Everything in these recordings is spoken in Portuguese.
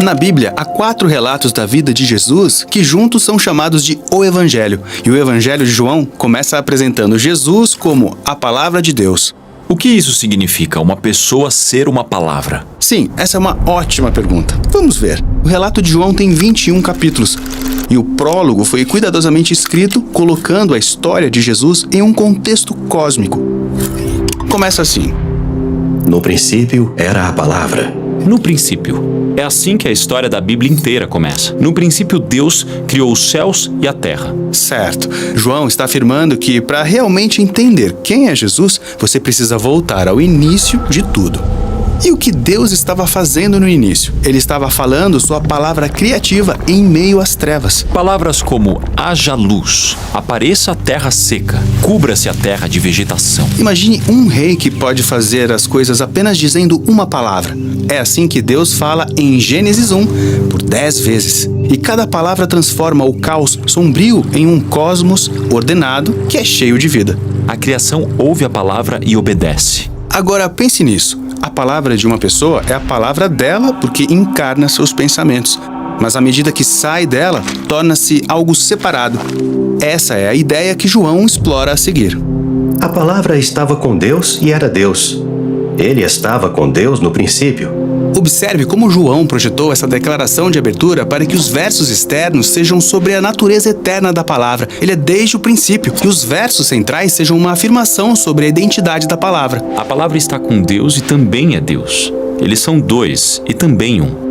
Na Bíblia, há 4 relatos da vida de Jesus que juntos são chamados de o Evangelho. E o Evangelho de João começa apresentando Jesus como a Palavra de Deus. O que isso significa, uma pessoa ser uma palavra? Sim, essa é uma ótima pergunta. Vamos ver. O relato de João tem 21 capítulos. E o prólogo foi cuidadosamente escrito, colocando a história de Jesus em um contexto cósmico. Começa assim. No princípio era a palavra. No princípio. É assim que a história da Bíblia inteira começa. No princípio, Deus criou os céus e a terra. Certo. João está afirmando que, para realmente entender quem é Jesus, você precisa voltar ao início de tudo. E o que Deus estava fazendo no início? Ele estava falando sua palavra criativa em meio às trevas. Palavras como haja luz, apareça a terra seca, cubra-se a terra de vegetação. Imagine um rei que pode fazer as coisas apenas dizendo uma palavra. É assim que Deus fala em Gênesis 1 por 10 vezes. E cada palavra transforma o caos sombrio em um cosmos ordenado que é cheio de vida. A criação ouve a palavra e obedece. Agora pense nisso. A palavra de uma pessoa é a palavra dela porque encarna seus pensamentos. Mas à medida que sai dela, torna-se algo separado. Essa é a ideia que João explora a seguir. A palavra estava com Deus e era Deus. Ele estava com Deus no princípio. Observe como João projetou essa declaração de abertura para que os versos externos sejam sobre a natureza eterna da palavra. Ele é desde o princípio, e os versos centrais sejam uma afirmação sobre a identidade da palavra. A palavra está com Deus e também é Deus. Eles são dois e também um.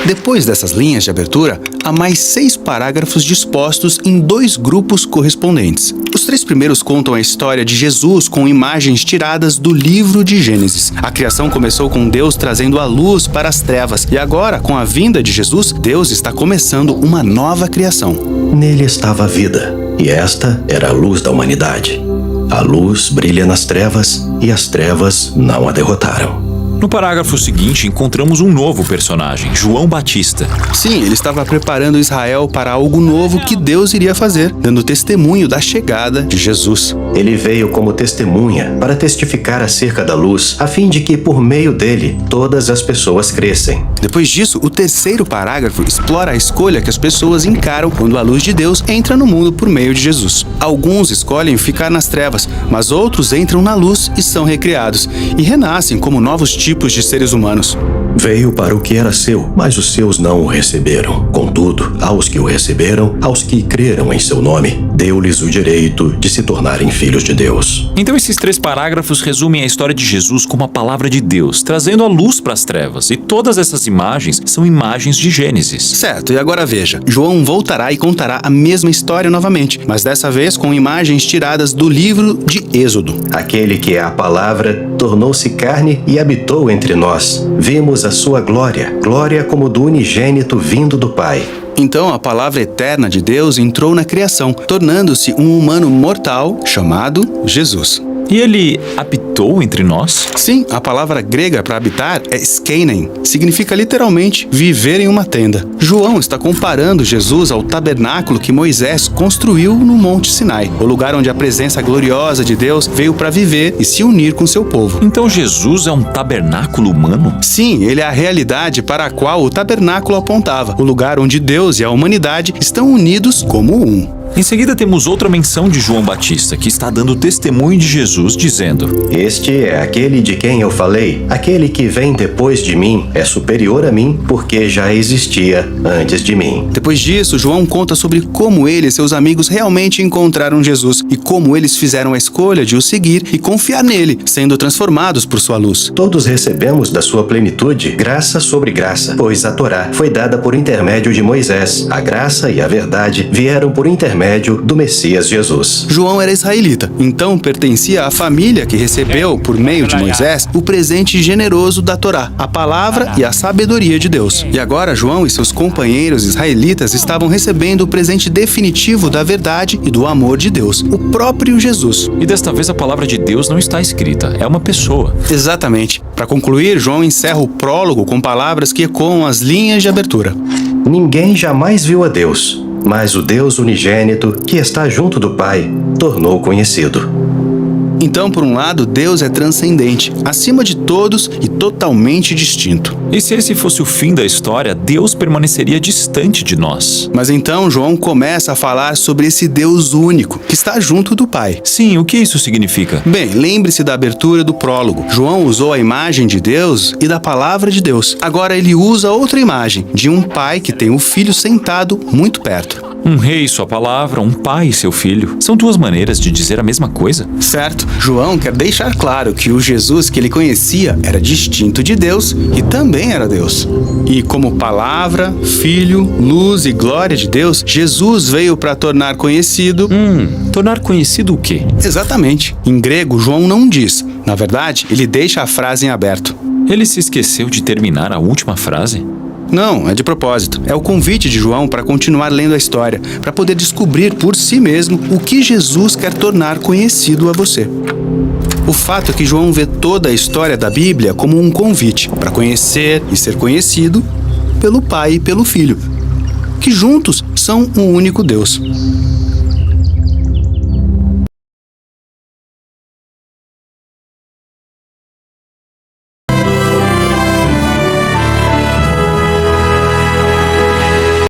Depois dessas linhas de abertura, há mais 6 parágrafos dispostos em 2 grupos correspondentes. Os 3 primeiros contam a história de Jesus com imagens tiradas do livro de Gênesis. A criação começou com Deus trazendo a luz para as trevas, e agora, com a vinda de Jesus, Deus está começando uma nova criação. Nele estava a vida, e esta era a luz da humanidade. A luz brilha nas trevas, e as trevas não a derrotaram. No parágrafo seguinte, encontramos um novo personagem, João Batista. Sim, ele estava preparando Israel para algo novo que Deus iria fazer, dando testemunho da chegada de Jesus. Ele veio como testemunha para testificar acerca da luz, a fim de que, por meio dele, todas as pessoas crescem. Depois disso, o 3º parágrafo explora a escolha que as pessoas encaram quando a luz de Deus entra no mundo por meio de Jesus. Alguns escolhem ficar nas trevas, mas outros entram na luz e são recriados, e renascem como novos tipos de seres humanos. Veio para o que era seu, mas os seus não o receberam. Contudo, aos que o receberam, aos que creram em seu nome, deu-lhes o direito de se tornarem filhos de Deus. Então esses 3 parágrafos resumem a história de Jesus como a palavra de Deus, trazendo a luz para as trevas. E todas essas imagens são imagens de Gênesis. Certo, e agora veja, João voltará e contará a mesma história novamente, mas dessa vez com imagens tiradas do livro de Êxodo. Aquele que é a palavra tornou-se carne e habitou entre nós. Vimos a sua glória, glória como do unigênito vindo do Pai. Então a palavra eterna de Deus entrou na criação, tornando-se um humano mortal chamado Jesus. E ele habitou entre nós? Sim, a palavra grega para habitar é skeinen. Significa literalmente viver em uma tenda. João está comparando Jesus ao tabernáculo que Moisés construiu no Monte Sinai, o lugar onde a presença gloriosa de Deus veio para viver e se unir com seu povo. Então Jesus é um tabernáculo humano? Sim, ele é a realidade para a qual o tabernáculo apontava, o lugar onde Deus e a humanidade estão unidos como um. Em seguida temos outra menção de João Batista, que está dando testemunho de Jesus, dizendo: Este é aquele de quem eu falei, aquele que vem depois de mim é superior a mim, porque já existia antes de mim. Depois disso, João conta sobre como ele e seus amigos realmente encontraram Jesus e como eles fizeram a escolha de o seguir e confiar nele, sendo transformados por sua luz. Todos recebemos da sua plenitude graça sobre graça, pois a Torá foi dada por intermédio de Moisés. A graça e a verdade vieram por intermédio do Messias Jesus. João era israelita, então pertencia à família que recebeu, por meio de Moisés, o presente generoso da Torá, a palavra e a sabedoria de Deus. E agora João e seus companheiros israelitas estavam recebendo o presente definitivo da verdade e do amor de Deus, o próprio Jesus. E desta vez a palavra de Deus não está escrita, é uma pessoa. Exatamente. Para concluir, João encerra o prólogo com palavras que ecoam as linhas de abertura. Ninguém jamais viu a Deus, mas o Deus unigênito, que está junto do Pai, tornou conhecido. Então, por um lado, Deus é transcendente, acima de todos e totalmente distinto. E se esse fosse o fim da história, Deus permaneceria distante de nós. Mas então João começa a falar sobre esse Deus único, que está junto do Pai. Sim, o que isso significa? Bem, lembre-se da abertura do prólogo. João usou a imagem de Deus e da palavra de Deus. Agora ele usa outra imagem, de um pai que tem o filho sentado muito perto. Um rei e sua palavra, um pai e seu filho. São duas maneiras de dizer a mesma coisa. Certo, João quer deixar claro que o Jesus que ele conhecia era distinto de Deus e também era Deus. E como palavra, filho, luz e glória de Deus, Jesus veio para tornar conhecido... Tornar conhecido o quê? Exatamente. Em grego, João não diz. Na verdade, ele deixa a frase em aberto. Ele se esqueceu de terminar a última frase? Não, é de propósito. É o convite de João para continuar lendo a história, para poder descobrir por si mesmo o que Jesus quer tornar conhecido a você. O fato é que João vê toda a história da Bíblia como um convite para conhecer e ser conhecido pelo Pai e pelo Filho, que juntos são um único Deus.